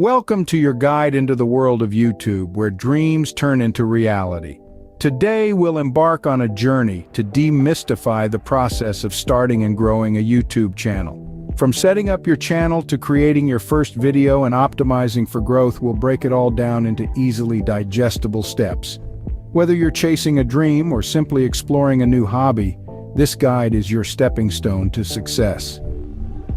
Welcome to your guide into the world of YouTube, where dreams turn into reality. Today, we'll embark on a journey to demystify the process of starting and growing a YouTube channel. From setting up your channel to creating your first video and optimizing for growth, we'll break it all down into easily digestible steps. Whether you're chasing a dream or simply exploring a new hobby, this guide is your stepping stone to success.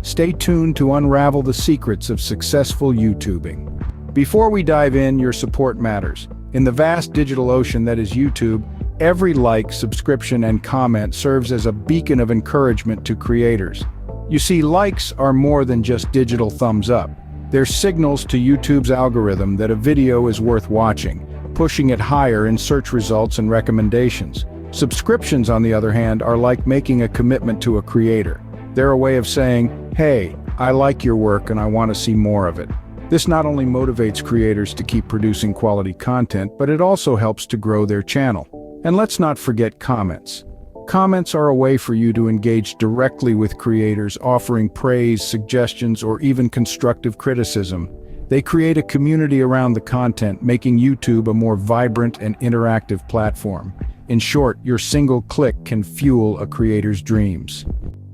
Stay tuned to unravel the secrets of successful YouTubing. Before we dive in, your support matters. In the vast digital ocean that is YouTube, every like, subscription, and comment serves as a beacon of encouragement to creators. You see, likes are more than just digital thumbs up. They're signals to YouTube's algorithm that a video is worth watching, pushing it higher in search results and recommendations. Subscriptions, on the other hand, are like making a commitment to a creator. They're a way of saying, "Hey, I like your work and I want to see more of it." This not only motivates creators to keep producing quality content, but it also helps to grow their channel. And let's not forget comments. Comments are a way for you to engage directly with creators, offering praise, suggestions, or even constructive criticism. They create a community around the content, making YouTube a more vibrant and interactive platform. In short, your single click can fuel a creator's dreams.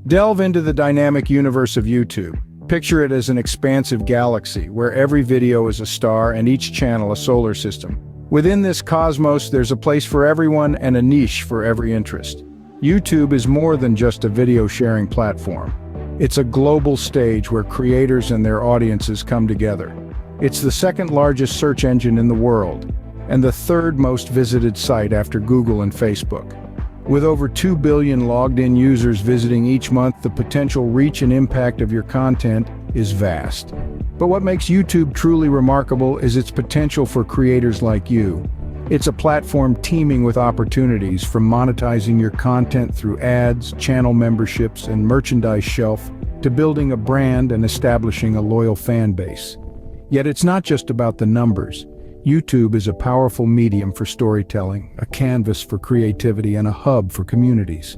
Delve into the dynamic universe of YouTube. Picture it as an expansive galaxy, where every video is a star and each channel a solar system. Within this cosmos, there's a place for everyone and a niche for every interest. YouTube is more than just a video sharing platform. It's a global stage where creators and their audiences come together. It's the second largest search engine in the world, and the third most visited site after Google and Facebook. With over 2 billion logged-in users visiting each month, the potential reach and impact of your content is vast. But what makes YouTube truly remarkable is its potential for creators like you. It's a platform teeming with opportunities, from monetizing your content through ads, channel memberships, and merchandise shelf, to building a brand and establishing a loyal fan base. Yet it's not just about the numbers. YouTube is a powerful medium for storytelling, a canvas for creativity, and a hub for communities.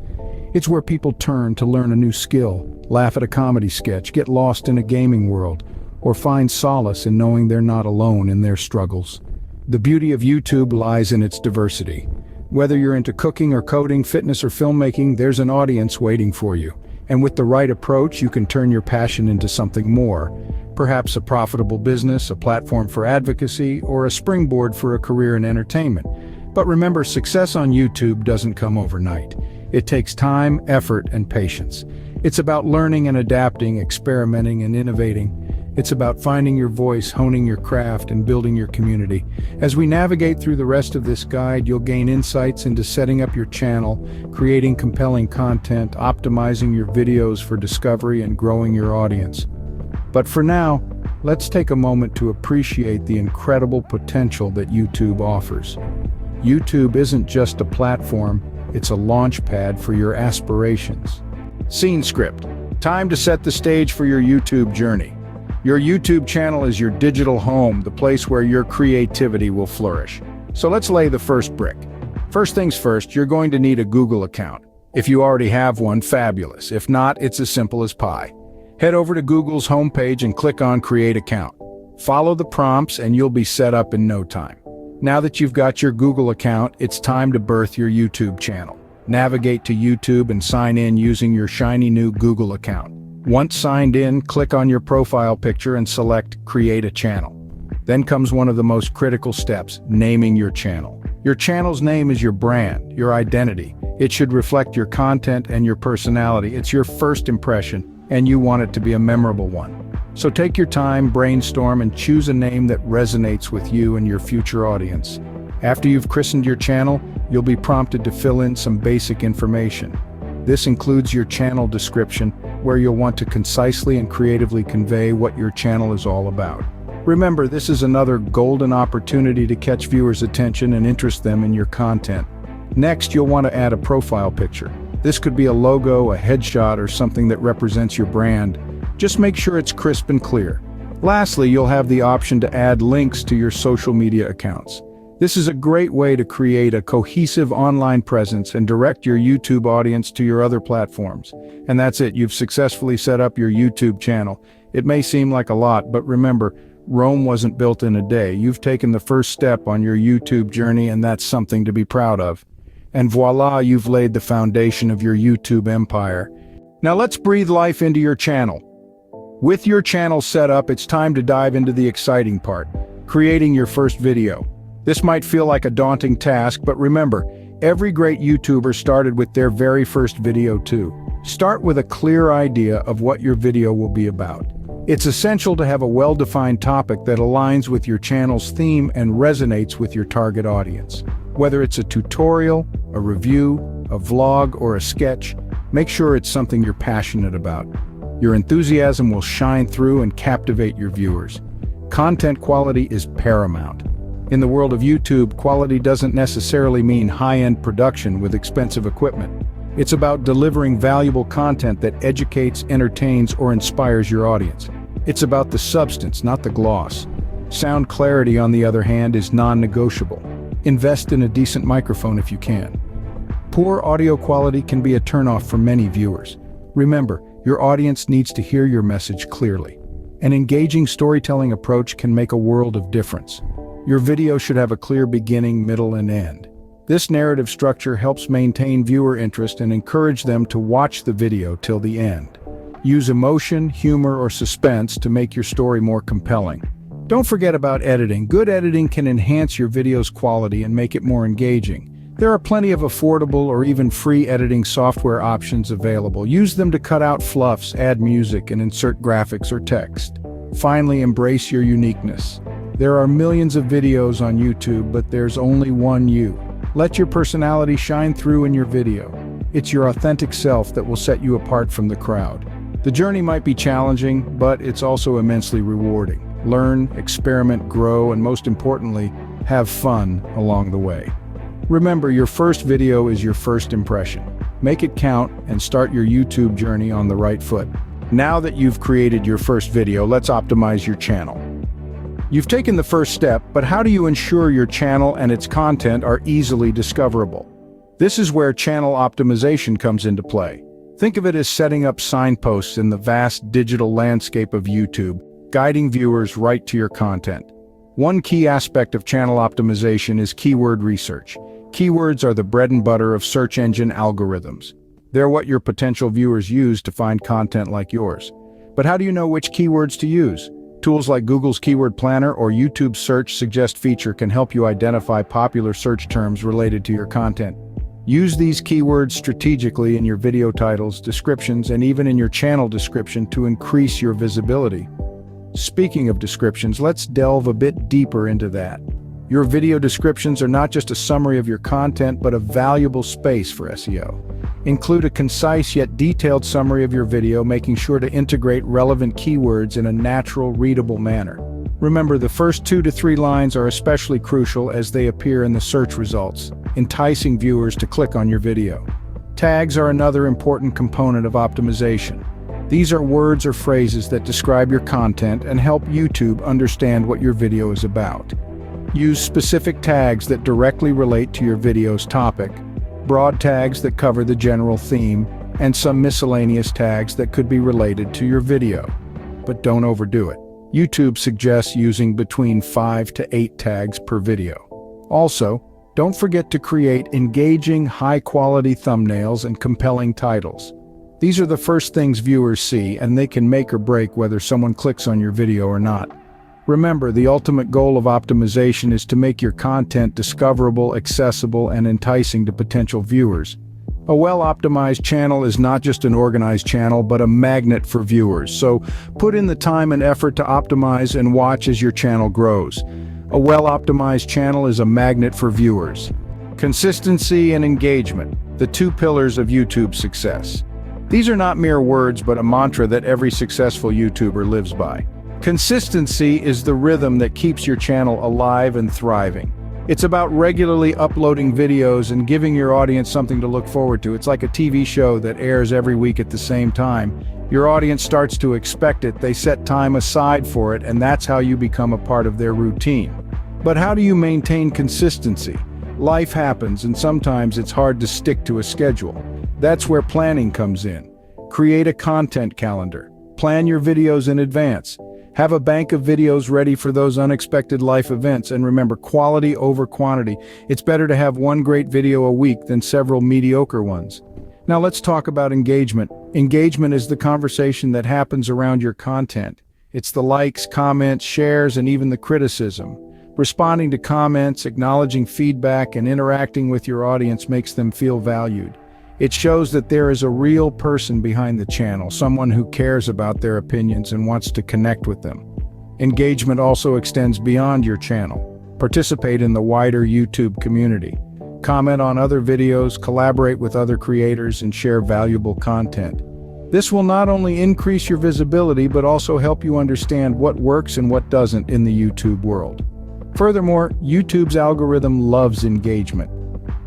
It's where people turn to learn a new skill, laugh at a comedy sketch, get lost in a gaming world, or find solace in knowing they're not alone in their struggles. The beauty of YouTube lies in its diversity. Whether you're into cooking or coding, fitness or filmmaking, there's an audience waiting for you. And with the right approach, you can turn your passion into something more. Perhaps a profitable business, a platform for advocacy, or a springboard for a career in entertainment. But remember, success on YouTube doesn't come overnight. It takes time, effort, and patience. It's about learning and adapting, experimenting and innovating. It's about finding your voice, honing your craft, and building your community. As we navigate through the rest of this guide, you'll gain insights into setting up your channel, creating compelling content, optimizing your videos for discovery, and growing your audience. But for now, let's take a moment to appreciate the incredible potential that YouTube offers. YouTube isn't just a platform, it's a launch pad for your aspirations. Scene script. Time to set the stage for your YouTube journey. Your YouTube channel is your digital home, the place where your creativity will flourish. So let's lay the first brick. First things first, you're going to need a Google account. If you already have one, fabulous. If not, it's as simple as pie. Head over to Google's homepage and click on Create Account. Follow the prompts and you'll be set up in no time. Now that you've got your Google account, it's time to birth your YouTube channel. Navigate to YouTube and sign in using your shiny new Google account. Once signed in, click on your profile picture and select Create a Channel. Then comes one of the most critical steps, naming your channel. Your channel's name is your brand, your identity. It should reflect your content and your personality. It's your first impression, and you want it to be a memorable one. So take your time, brainstorm, and choose a name that resonates with you and your future audience. After you've christened your channel, you'll be prompted to fill in some basic information. This includes your channel description, where you'll want to concisely and creatively convey what your channel is all about. Remember, this is another golden opportunity to catch viewers' attention and interest them in your content. Next, you'll want to add a profile picture. This could be a logo, a headshot, or something that represents your brand. Just make sure it's crisp and clear. Lastly, you'll have the option to add links to your social media accounts. This is a great way to create a cohesive online presence and direct your YouTube audience to your other platforms. And that's it, you've successfully set up your YouTube channel. It may seem like a lot, but remember, Rome wasn't built in a day. You've taken the first step on your YouTube journey, and that's something to be proud of. And voila, you've laid the foundation of your YouTube empire. Now let's breathe life into your channel. With your channel set up, it's time to dive into the exciting part, creating your first video. This might feel like a daunting task, but remember, every great YouTuber started with their very first video too. Start with a clear idea of what your video will be about. It's essential to have a well-defined topic that aligns with your channel's theme and resonates with your target audience. Whether it's a tutorial, a review, a vlog, or a sketch, make sure it's something you're passionate about. Your enthusiasm will shine through and captivate your viewers. Content quality is paramount. In the world of YouTube, quality doesn't necessarily mean high-end production with expensive equipment. It's about delivering valuable content that educates, entertains, or inspires your audience. It's about the substance, not the gloss. Sound clarity, on the other hand, is non-negotiable. Invest in a decent microphone if you can. Poor audio quality can be a turnoff for many viewers. Remember, your audience needs to hear your message clearly. An engaging storytelling approach can make a world of difference. Your video should have a clear beginning, middle, and end. This narrative structure helps maintain viewer interest and encourage them to watch the video till the end. Use emotion, humor, or suspense to make your story more compelling. Don't forget about editing. Good editing can enhance your video's quality and make it more engaging. There are plenty of affordable or even free editing software options available. Use them to cut out fluffs, add music, and insert graphics or text. Finally, embrace your uniqueness. There are millions of videos on YouTube, but there's only one you. Let your personality shine through in your video. It's your authentic self that will set you apart from the crowd. The journey might be challenging, but it's also immensely rewarding. Learn, experiment, grow, and most importantly, have fun along the way. Remember, your first video is your first impression. Make it count and start your YouTube journey on the right foot. Now that you've created your first video, let's optimize your channel. You've taken the first step, but how do you ensure your channel and its content are easily discoverable? This is where channel optimization comes into play. Think of it as setting up signposts in the vast digital landscape of YouTube, guiding viewers right to your content. One key aspect of channel optimization is keyword research. Keywords are the bread and butter of search engine algorithms. They're what your potential viewers use to find content like yours. But how do you know which keywords to use? Tools like Google's Keyword Planner or YouTube's Search Suggest feature can help you identify popular search terms related to your content. Use these keywords strategically in your video titles, descriptions, and even in your channel description to increase your visibility. Speaking of descriptions, let's delve a bit deeper into that. Your video descriptions are not just a summary of your content, but a valuable space for SEO. Include a concise yet detailed summary of your video, making sure to integrate relevant keywords in a natural, readable manner. Remember, the first 2 to 3 lines are especially crucial as they appear in the search results, enticing viewers to click on your video. Tags are another important component of optimization. These are words or phrases that describe your content and help YouTube understand what your video is about. Use specific tags that directly relate to your video's topic, broad tags that cover the general theme, and some miscellaneous tags that could be related to your video. But don't overdo it. YouTube suggests using between 5 to 8 tags per video. Also, don't forget to create engaging, high-quality thumbnails and compelling titles. These are the first things viewers see, and they can make or break whether someone clicks on your video or not. Remember, the ultimate goal of optimization is to make your content discoverable, accessible, and enticing to potential viewers. A well-optimized channel is not just an organized channel, but a magnet for viewers. So put in the time and effort to optimize and watch as your channel grows. A well-optimized channel is a magnet for viewers. Consistency and engagement, the 2 pillars of YouTube success. These are not mere words, but a mantra that every successful YouTuber lives by. Consistency is the rhythm that keeps your channel alive and thriving. It's about regularly uploading videos and giving your audience something to look forward to. It's like a TV show that airs every week at the same time. Your audience starts to expect it, they set time aside for it, and that's how you become a part of their routine. But how do you maintain consistency? Life happens, and sometimes it's hard to stick to a schedule. That's where planning comes in. Create a content calendar. Plan your videos in advance. Have a bank of videos ready for those unexpected life events, and remember, quality over quantity. It's better to have one great video a week than several mediocre ones. Now let's talk about engagement. Engagement is the conversation that happens around your content. It's the likes, comments, shares, and even the criticism. Responding to comments, acknowledging feedback, and interacting with your audience makes them feel valued. It shows that there is a real person behind the channel, someone who cares about their opinions and wants to connect with them. Engagement also extends beyond your channel. Participate in the wider YouTube community. Comment on other videos, collaborate with other creators, and share valuable content. This will not only increase your visibility, but also help you understand what works and what doesn't in the YouTube world. Furthermore, YouTube's algorithm loves engagement.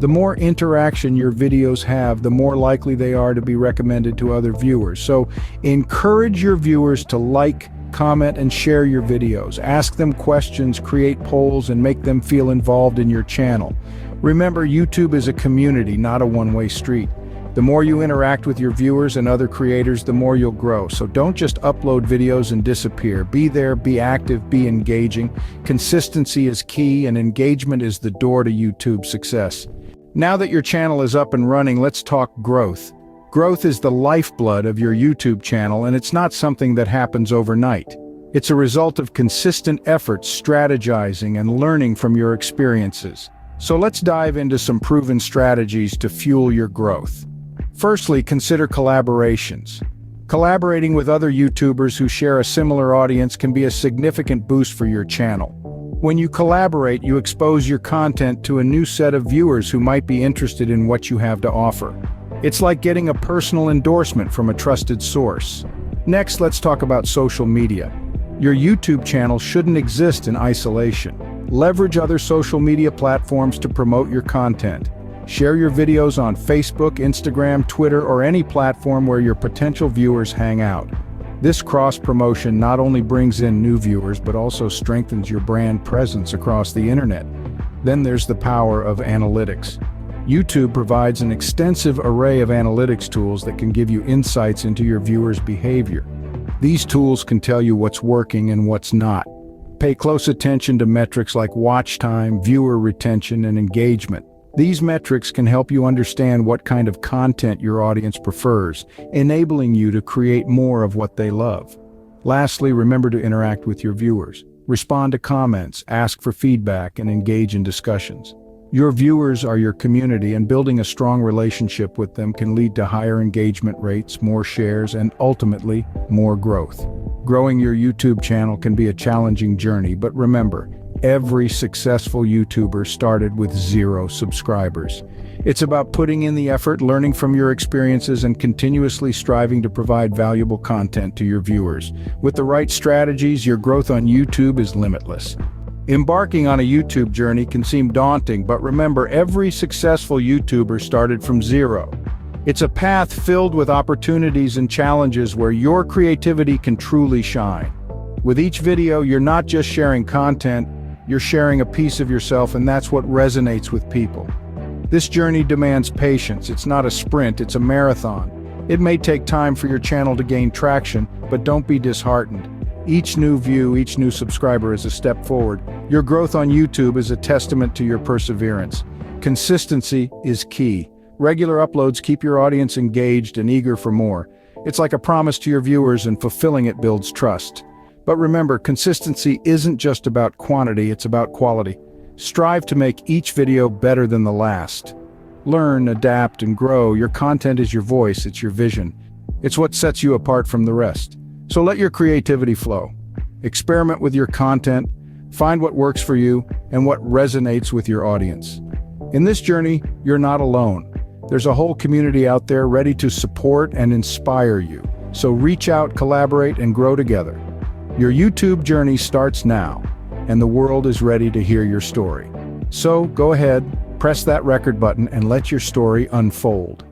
The more interaction your videos have, the more likely they are to be recommended to other viewers. So encourage your viewers to like, comment, and share your videos. Ask them questions, create polls, and make them feel involved in your channel. Remember, YouTube is a community, not a one-way street. The more you interact with your viewers and other creators, the more you'll grow. So don't just upload videos and disappear. Be there, be active, be engaging. Consistency is key, and engagement is the door to YouTube success. Now that your channel is up and running, let's talk growth. Growth is the lifeblood of your YouTube channel, and it's not something that happens overnight. It's a result of consistent efforts, strategizing, and learning from your experiences. So let's dive into some proven strategies to fuel your growth. Firstly, consider collaborations. Collaborating with other YouTubers who share a similar audience can be a significant boost for your channel. When you collaborate, you expose your content to a new set of viewers who might be interested in what you have to offer. It's like getting a personal endorsement from a trusted source. Next, let's talk about social media. Your YouTube channel shouldn't exist in isolation. Leverage other social media platforms to promote your content. Share your videos on Facebook, Instagram, Twitter, or any platform where your potential viewers hang out. This cross-promotion not only brings in new viewers, but also strengthens your brand presence across the internet. Then there's the power of analytics. YouTube provides an extensive array of analytics tools that can give you insights into your viewers' behavior. These tools can tell you what's working and what's not. Pay close attention to metrics like watch time, viewer retention, and engagement. These metrics can help you understand what kind of content your audience prefers, enabling you to create more of what they love. Lastly, remember to interact with your viewers. Respond to comments, ask for feedback, and engage in discussions. Your viewers are your community, and building a strong relationship with them can lead to higher engagement rates, more shares, and ultimately, more growth. Growing your YouTube channel can be a challenging journey, but remember, every successful YouTuber started with 0 subscribers. It's about putting in the effort, learning from your experiences, and continuously striving to provide valuable content to your viewers. With the right strategies, your growth on YouTube is limitless. Embarking on a YouTube journey can seem daunting, but remember, every successful YouTuber started from 0. It's a path filled with opportunities and challenges where your creativity can truly shine. With each video, you're not just sharing content, you're sharing a piece of yourself, and that's what resonates with people. This journey demands patience. It's not a sprint, it's a marathon. It may take time for your channel to gain traction, but don't be disheartened. Each new view, each new subscriber is a step forward. Your growth on YouTube is a testament to your perseverance. Consistency is key. Regular uploads keep your audience engaged and eager for more. It's like a promise to your viewers, and fulfilling it builds trust. But remember, consistency isn't just about quantity, it's about quality. Strive to make each video better than the last. Learn, adapt, and grow. Your content is your voice, it's your vision. It's what sets you apart from the rest. So let your creativity flow. Experiment with your content, find what works for you, and what resonates with your audience. In this journey, you're not alone. There's a whole community out there ready to support and inspire you. So reach out, collaborate, and grow together. Your YouTube journey starts now, and the world is ready to hear your story. So go ahead, press that record button, and let your story unfold.